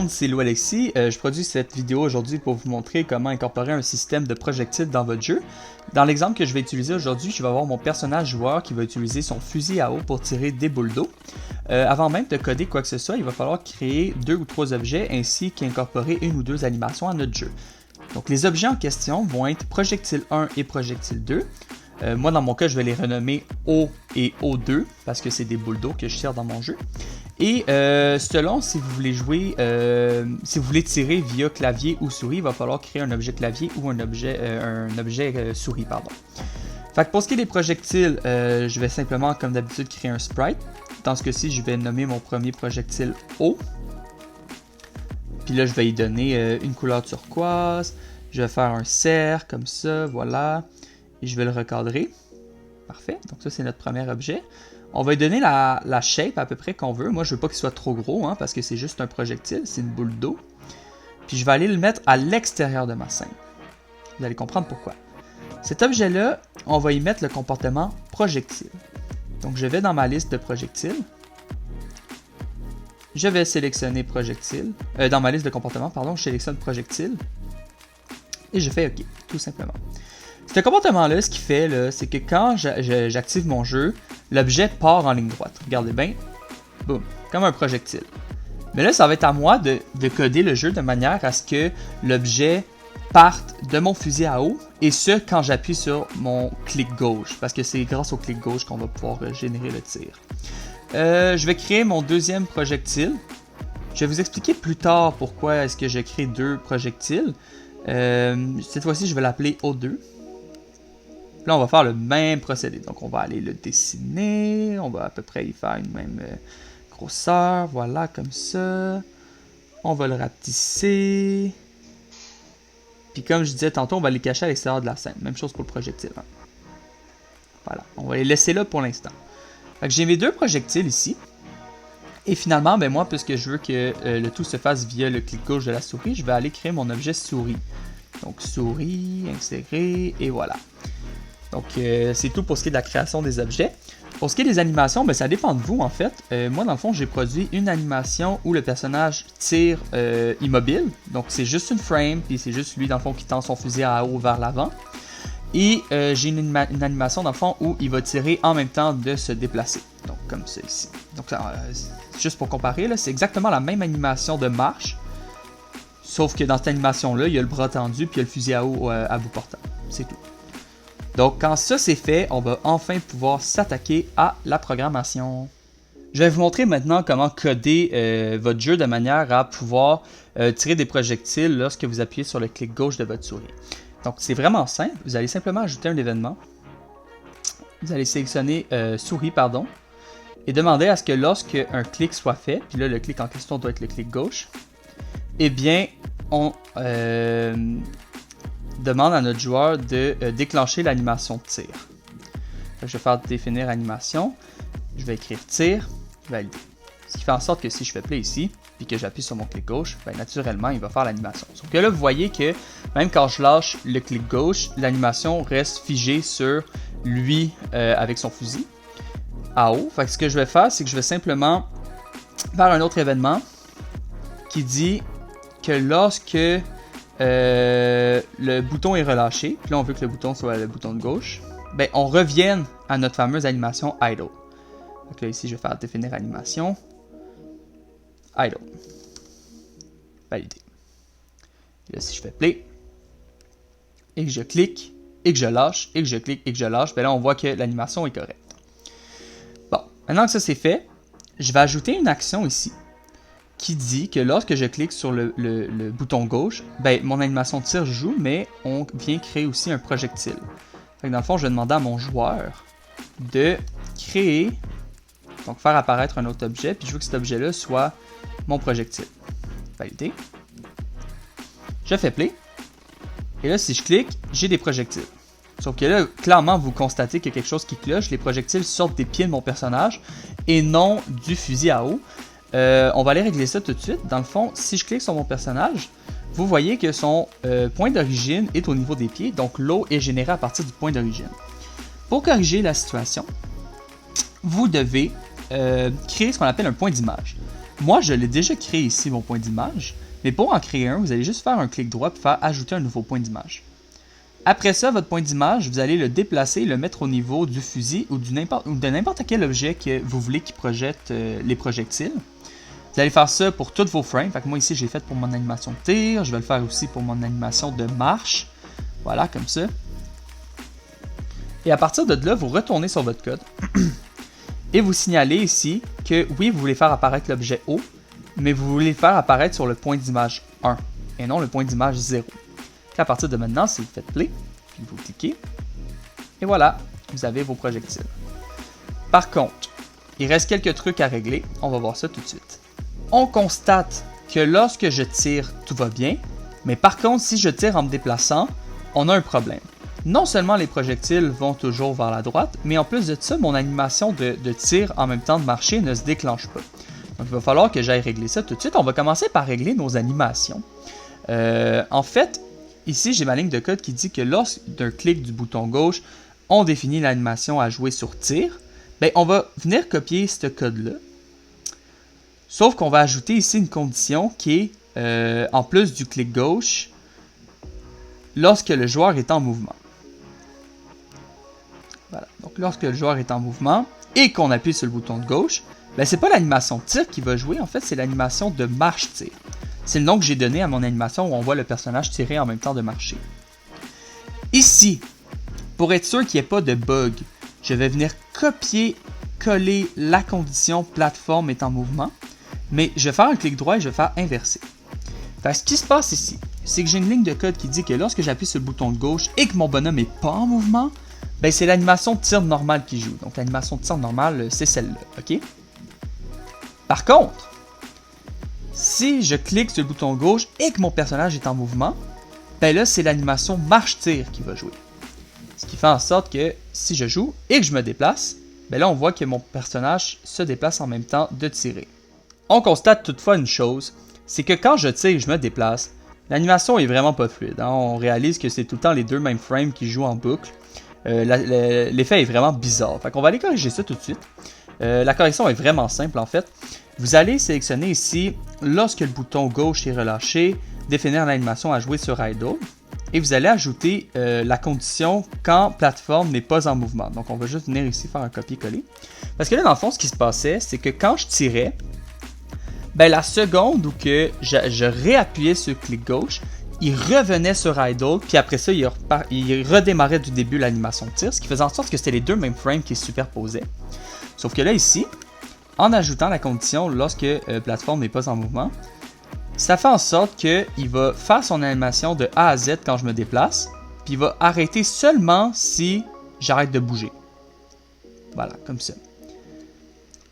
monde, c'est Lou Alexis. Je produis cette vidéo aujourd'hui pour vous montrer comment incorporer un système de projectiles dans votre jeu. Dans l'exemple que je vais utiliser aujourd'hui, je vais avoir mon personnage joueur qui va utiliser son fusil à eau pour tirer des boules d'eau. Avant même de coder quoi que ce soit, il va falloir créer 2 ou 3 objets ainsi qu'incorporer 1 ou 2 animations à notre jeu. Donc les objets en question vont être projectile 1 et projectile 2. Moi dans mon cas, je vais les renommer O et O2 parce que c'est des boules d'eau que je tire dans mon jeu. Et selon si vous voulez jouer, si vous voulez tirer via clavier ou souris, il va falloir créer un objet clavier ou un objet souris, pardon. Fait que pour ce qui est des projectiles, je vais simplement, comme d'habitude, créer un sprite. Dans ce cas-ci, je vais nommer mon premier projectile O. Puis là, je vais y donner une couleur turquoise. Je vais faire un cercle comme ça, voilà. Et je vais le recadrer. Parfait. Donc ça, c'est notre premier objet. On va lui donner la shape à peu près qu'on veut. Moi, je veux pas qu'il soit trop gros, hein, parce que c'est juste un projectile, c'est une boule d'eau. Puis je vais aller le mettre à l'extérieur de ma scène. Vous allez comprendre pourquoi. Cet objet-là, on va y mettre le comportement projectile. Donc je vais dans ma liste de projectiles. Je vais sélectionner projectile. Dans ma liste de comportements, pardon, je sélectionne projectile. Et je fais OK, tout simplement. Ce comportement-là, ce qu'il fait, c'est que quand j'active mon jeu, l'objet part en ligne droite. Regardez bien. Boum. Comme un projectile. Mais là, ça va être à moi de coder le jeu de manière à ce que l'objet parte de mon fusil à eau. Et ce, quand j'appuie sur mon clic gauche. Parce que c'est grâce au clic gauche qu'on va pouvoir générer le tir. Je vais créer mon deuxième projectile. Je vais vous expliquer plus tard pourquoi est-ce que je crée 2 projectiles. Cette fois-ci, je vais l'appeler O2. Là, on va faire le même procédé. Donc, on va aller le dessiner. On va à peu près y faire une même grosseur. Voilà, comme ça. On va le rapetisser. Puis, comme je disais tantôt, on va les cacher à l'extérieur de la scène. Même chose pour le projectile. Hein. Voilà. On va les laisser là pour l'instant. J'ai mes 2 projectiles ici. Et finalement, ben moi, puisque je veux que le tout se fasse via le clic gauche de la souris, je vais aller créer mon objet souris. Donc, souris, insérer, et voilà. Donc, c'est tout pour ce qui est de la création des objets. Pour ce qui est des animations, ben, ça dépend de vous, en fait. Moi, dans le fond, j'ai produit une animation où le personnage tire immobile. Donc, c'est juste une frame, puis c'est juste lui, dans le fond, qui tend son fusil à eau vers l'avant. Et j'ai une animation, dans le fond, où il va tirer en même temps de se déplacer. Donc, comme ça ici. Donc, juste pour comparer, c'est exactement la même animation de marche. Sauf que dans cette animation-là, il y a le bras tendu, puis il y a le fusil à eau à bout portant. C'est tout. Donc, quand ça c'est fait, on va enfin pouvoir s'attaquer à la programmation. Je vais vous montrer maintenant comment coder votre jeu de manière à pouvoir tirer des projectiles lorsque vous appuyez sur le clic gauche de votre souris. Donc, c'est vraiment simple. Vous allez simplement ajouter un événement. Vous allez sélectionner souris, pardon, et demander à ce que lorsque un clic soit fait, puis là, le clic en question doit être le clic gauche, eh bien, on demande à notre joueur de déclencher l'animation de tir. Je vais faire définir animation. Je vais écrire tir, valider. Ce qui fait en sorte que si je fais play ici, puis que j'appuie sur mon clic gauche, ben naturellement, il va faire l'animation. Sauf que là, vous voyez que même quand je lâche le clic gauche, l'animation reste figée sur lui avec son fusil à eau. Fait que ce que je vais faire, c'est que je vais simplement faire un autre événement qui dit que lorsque le bouton est relâché, puis là on veut que le bouton soit le bouton de gauche, ben on revienne à notre fameuse animation idle. Donc là ici je vais faire définir animation idle. Validé. Et là si je fais play et que je clique et que je lâche et que je clique et que je lâche, ben là on voit que l'animation est correcte. Bon, maintenant que ça c'est fait, je vais ajouter une action ici qui dit que lorsque je clique sur le bouton gauche, ben, mon animation de tir joue, mais on vient créer aussi un projectile. Fait que dans le fond, je vais demander à mon joueur de créer, donc faire apparaître un autre objet, puis je veux que cet objet-là soit mon projectile. Validé. Je fais play. Et là, si je clique, j'ai des projectiles. Sauf que là, clairement, vous constatez qu'il y a quelque chose qui cloche. Les projectiles sortent des pieds de mon personnage et non du fusil à eau. On va aller régler ça tout de suite. Dans le fond, si je clique sur mon personnage, vous voyez que son point d'origine est au niveau des pieds, donc l'eau est générée à partir du point d'origine. Pour corriger la situation, vous devez créer ce qu'on appelle un point d'image. Moi, je l'ai déjà créé ici, mon point d'image. Mais pour en créer un, vous allez juste faire un clic droit pour faire ajouter un nouveau point d'image. Après ça, votre point d'image, vous allez le déplacer et le mettre au niveau du fusil ou de n'importe quel objet que vous voulez qui projette les projectiles. Vous allez faire ça pour tous vos frames. Fait que moi ici, j'ai fait pour mon animation de tir. Je vais le faire aussi pour mon animation de marche. Voilà, comme ça. Et à partir de là, vous retournez sur votre code. Et vous signalez ici que oui, vous voulez faire apparaître l'objet O, mais vous voulez le faire apparaître sur le point d'image 1 et non le point d'image 0. À partir de maintenant, si vous faites play, puis vous cliquez, et voilà, vous avez vos projectiles. Par contre, il reste quelques trucs à régler, on va voir ça tout de suite. On constate que lorsque je tire, tout va bien, mais par contre, si je tire en me déplaçant, on a un problème. Non seulement les projectiles vont toujours vers la droite, mais en plus de ça, mon animation de tir en même temps de marcher ne se déclenche pas. Donc il va falloir que j'aille régler ça tout de suite. On va commencer par régler nos animations. En fait, ici j'ai ma ligne de code qui dit que lors d'un clic du bouton gauche, on définit l'animation à jouer sur tir. Bien, on va venir copier ce code-là. Sauf qu'on va ajouter ici une condition qui est, en plus du clic gauche, lorsque le joueur est en mouvement. Voilà. Donc lorsque le joueur est en mouvement et qu'on appuie sur le bouton de gauche, ben, c'est pas l'animation de tir qui va jouer, en fait c'est l'animation de marche-tir. C'est le nom que j'ai donné à mon animation où on voit le personnage tirer en même temps de marcher. Ici, pour être sûr qu'il n'y ait pas de bug, je vais venir copier-coller la condition plateforme est en mouvement, mais je vais faire un clic droit et je vais faire inverser. Fait que ce qui se passe ici, c'est que j'ai une ligne de code qui dit que lorsque j'appuie sur le bouton de gauche et que mon bonhomme n'est pas en mouvement, ben c'est l'animation de tir normale qui joue. Donc l'animation de tir normale, c'est celle-là, ok? Par contre, si je clique sur le bouton gauche et que mon personnage est en mouvement, ben là c'est l'animation marche-tir qui va jouer. Ce qui fait en sorte que si je joue et que je me déplace, ben là on voit que mon personnage se déplace en même temps de tirer. On constate toutefois une chose, c'est que quand je tire et je me déplace, l'animation est vraiment pas fluide. Hein? On réalise que c'est tout le temps les deux mêmes frames qui jouent en boucle. L'effet est vraiment bizarre. Fait qu'on va aller corriger ça tout de suite. La correction est vraiment simple en fait. Vous allez sélectionner ici, lorsque le bouton gauche est relâché, définir l'animation à jouer sur idle. Et vous allez ajouter la condition quand plateforme n'est pas en mouvement. Donc on va juste venir ici faire un copier-coller. Parce que là dans le fond ce qui se passait, c'est que quand je tirais, ben, la seconde où que je réappuyais sur le clic gauche, il revenait sur idle, puis après ça, il redémarrait du début l'animation de tir, ce qui faisait en sorte que c'était les deux mêmes frames qui se superposaient. Sauf que là, ici, en ajoutant la condition lorsque plateforme n'est pas en mouvement, ça fait en sorte qu'il va faire son animation de A à Z quand je me déplace, puis il va arrêter seulement si j'arrête de bouger. Voilà, comme ça.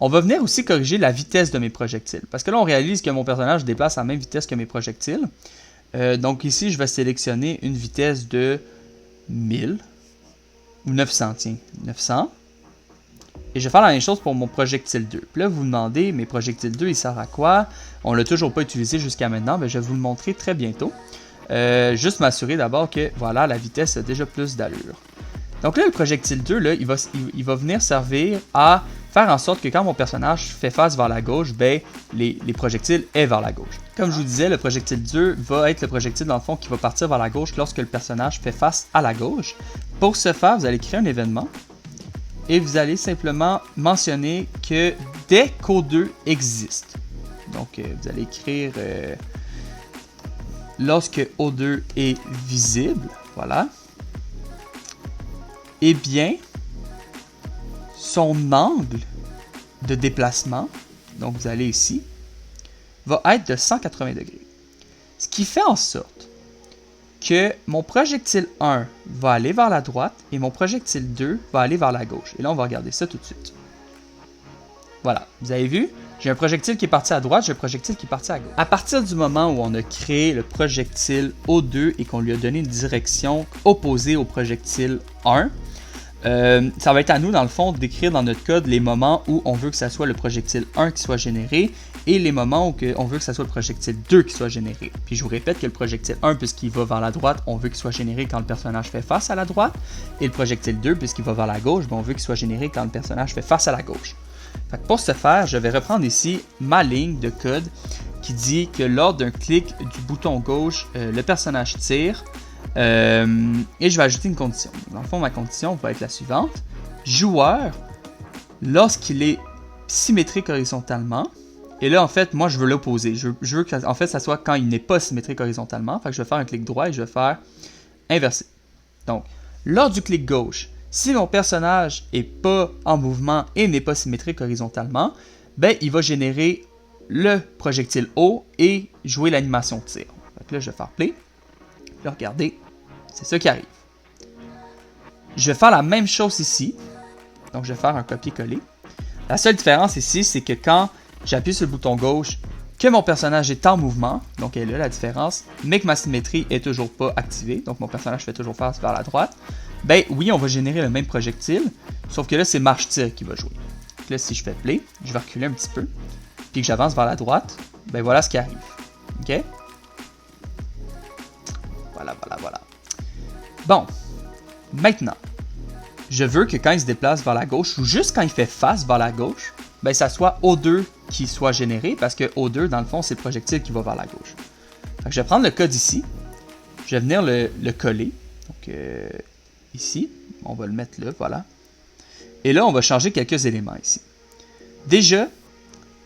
On va venir aussi corriger la vitesse de mes projectiles. Parce que là, on réalise que mon personnage déplace à la même vitesse que mes projectiles. Donc ici, je vais sélectionner une vitesse de 1000. Ou 900, tiens. 900. Et je vais faire la même chose pour mon projectile 2. Puis là, vous vous demandez, mes projectiles 2, il sert à quoi? On ne l'a toujours pas utilisé jusqu'à maintenant. Mais je vais vous le montrer très bientôt. Juste m'assurer d'abord que, voilà, la vitesse a déjà plus d'allure. Donc là, le projectile 2, là, il va venir servir à faire en sorte que quand mon personnage fait face vers la gauche, ben, les projectiles est vers la gauche. Comme je vous disais, le projectile 2 va être le projectile dans le fond qui va partir vers la gauche lorsque le personnage fait face à la gauche. Pour ce faire, vous allez créer un événement et vous allez simplement mentionner que dès qu'O2 existe. Donc, vous allez écrire lorsque O2 est visible, voilà. Eh bien, son angle de déplacement, donc vous allez ici, va être de 180 degrés. Ce qui fait en sorte que mon projectile 1 va aller vers la droite et mon projectile 2 va aller vers la gauche. Et là, on va regarder ça tout de suite. Voilà, vous avez vu? J'ai un projectile qui est parti à droite, j'ai un projectile qui est parti à gauche. À partir du moment où on a créé le projectile O2 et qu'on lui a donné une direction opposée au projectile 1, ça va être à nous, dans le fond, d'écrire dans notre code les moments où on veut que ça soit le projectile 1 qui soit généré et les moments où on veut que ça soit le projectile 2 qui soit généré. Puis je vous répète que le projectile 1, puisqu'il va vers la droite, on veut qu'il soit généré quand le personnage fait face à la droite. Et le projectile 2, puisqu'il va vers la gauche, on veut qu'il soit généré quand le personnage fait face à la gauche. Fait que pour ce faire, je vais reprendre ici ma ligne de code qui dit que lors d'un clic du bouton gauche, le personnage tire et je vais ajouter une condition. Dans le fond, ma condition va être la suivante. Joueur, lorsqu'il est symétrique horizontalement, et là, en fait, moi, je veux l'opposer. Je veux que, en fait, ça soit quand il n'est pas symétrique horizontalement. Fait que je vais faire un clic droit et je vais faire inverser. Donc, lors du clic gauche, si mon personnage n'est pas en mouvement et n'est pas symétrique horizontalement, ben, il va générer le projectile haut et jouer l'animation de tir. Fait que là, je vais faire play. Là, regardez, c'est ça qui arrive. Je vais faire la même chose ici. Donc, je vais faire un copier-coller. La seule différence ici, c'est que quand j'appuie sur le bouton gauche, que mon personnage est en mouvement, donc elle est là la différence, mais que ma symétrie est toujours pas activée, donc mon personnage fait toujours face vers la droite, ben oui, on va générer le même projectile, sauf que là, c'est marche-tir qui va jouer. Donc là, si je fais play, je vais reculer un petit peu, puis que j'avance vers la droite, ben voilà ce qui arrive. OK? Voilà. Bon, maintenant, je veux que quand il se déplace vers la gauche, ou juste quand il fait face vers la gauche, ben ça soit O2 qui soit généré, parce que O2, dans le fond, c'est le projectile qui va vers la gauche. Fait que je vais prendre le code ici, je vais venir le coller, donc ici, on va le mettre là, voilà. Et là, on va changer quelques éléments ici. Déjà,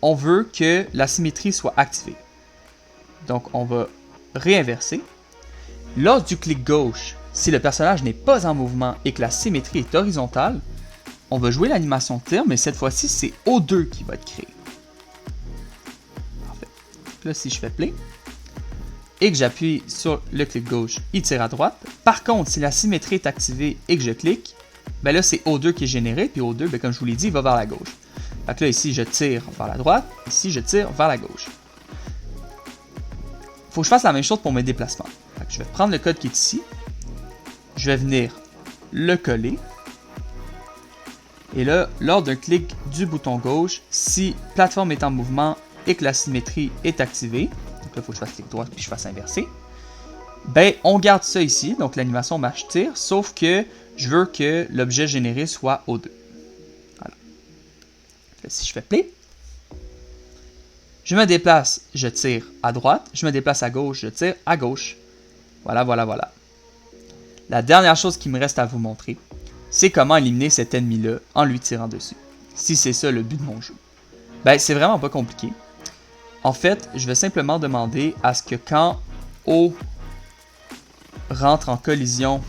on veut que la symétrie soit activée. Donc, on va réinverser. Lors du clic gauche, si le personnage n'est pas en mouvement et que la symétrie est horizontale, on va jouer l'animation de tir, mais cette fois-ci, c'est O2 qui va être créé. Parfait. Donc là, si je fais play et que j'appuie sur le clic gauche, il tire à droite. Par contre, si la symétrie est activée et que je clique, ben là, c'est O2 qui est généré, puis O2, ben comme je vous l'ai dit, il va vers la gauche. Donc là, ici, je tire vers la droite, ici, je tire vers la gauche. Il faut que je fasse la même chose pour mes déplacements. Donc, je vais prendre le code qui est ici, je vais venir le coller. Et là, lors d'un clic du bouton gauche, si plateforme est en mouvement et que la symétrie est activée, donc là, il faut que je fasse clic droit puis je fasse inverser, ben, on garde ça ici, donc l'animation marche-tir, sauf que je veux que l'objet généré soit O2. Voilà. Là, si je fais play, je me déplace, je tire à droite, je me déplace à gauche, je tire à gauche. Voilà. La dernière chose qui me reste à vous montrer, c'est comment éliminer cet ennemi-là en lui tirant dessus. Si c'est ça le but de mon jeu. Ben, c'est vraiment pas compliqué. En fait, je vais simplement demander à ce que quand O rentre en collision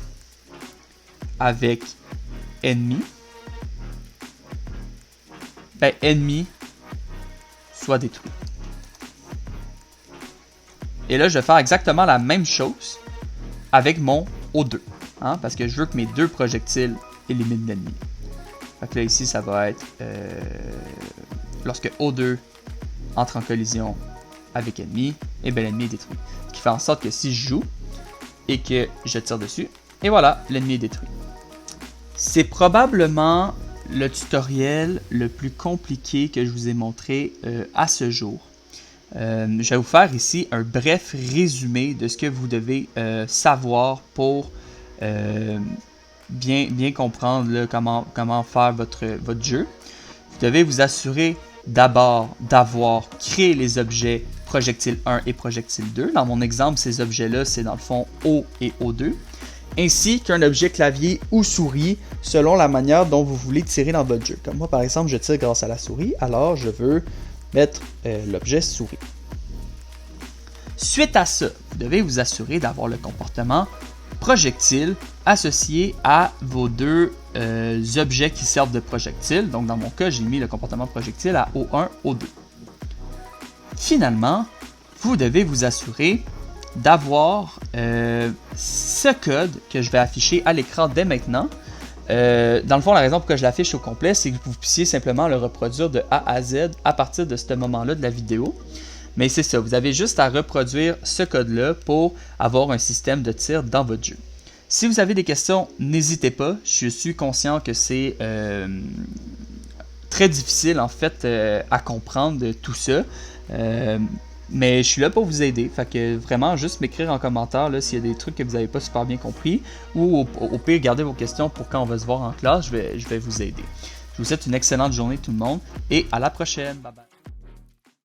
avec ennemi, ben, ennemi soit détruit. Et là, je vais faire exactement la même chose avec mon O2. Hein, parce que je veux que mes deux projectiles éliminent l'ennemi. Fait que là, ici, ça va être lorsque O2 entre en collision avec ennemi, et bien l'ennemi est détruit. Ce qui fait en sorte que si je joue et que je tire dessus, et voilà, l'ennemi est détruit. C'est probablement le tutoriel le plus compliqué que je vous ai montré à ce jour. Je vais vous faire ici un bref résumé de ce que vous devez savoir pour bien comprendre là, comment faire votre jeu. Vous devez vous assurer d'abord d'avoir créé les objets projectile 1 et projectile 2. Dans mon exemple, ces objets-là, c'est dans le fond O et O2. Ainsi qu'un objet clavier ou souris selon la manière dont vous voulez tirer dans votre jeu. Comme moi, par exemple, je tire grâce à la souris, alors je veux mettre l'objet souris. Suite à ça, vous devez vous assurer d'avoir le comportement projectile associé à vos deux objets qui servent de projectile. Donc dans mon cas, j'ai mis le comportement projectile à O1, O2. Finalement, vous devez vous assurer d'avoir ce code que je vais afficher à l'écran dès maintenant. Dans le fond, la raison pour laquelle je l'affiche au complet, c'est que vous puissiez simplement le reproduire de A à Z à partir de ce moment-là de la vidéo. Mais c'est ça, vous avez juste à reproduire ce code-là pour avoir un système de tir dans votre jeu. Si vous avez des questions, n'hésitez pas. Je suis conscient que c'est très difficile en fait à comprendre tout ça. Mais je suis là pour vous aider. Fait que vraiment, juste m'écrire en commentaire s'il y a des trucs que vous n'avez pas super bien compris. Ou au pire, gardez vos questions pour quand on va se voir en classe, je vais vous aider. Je vous souhaite une excellente journée tout le monde et à la prochaine. Bye bye.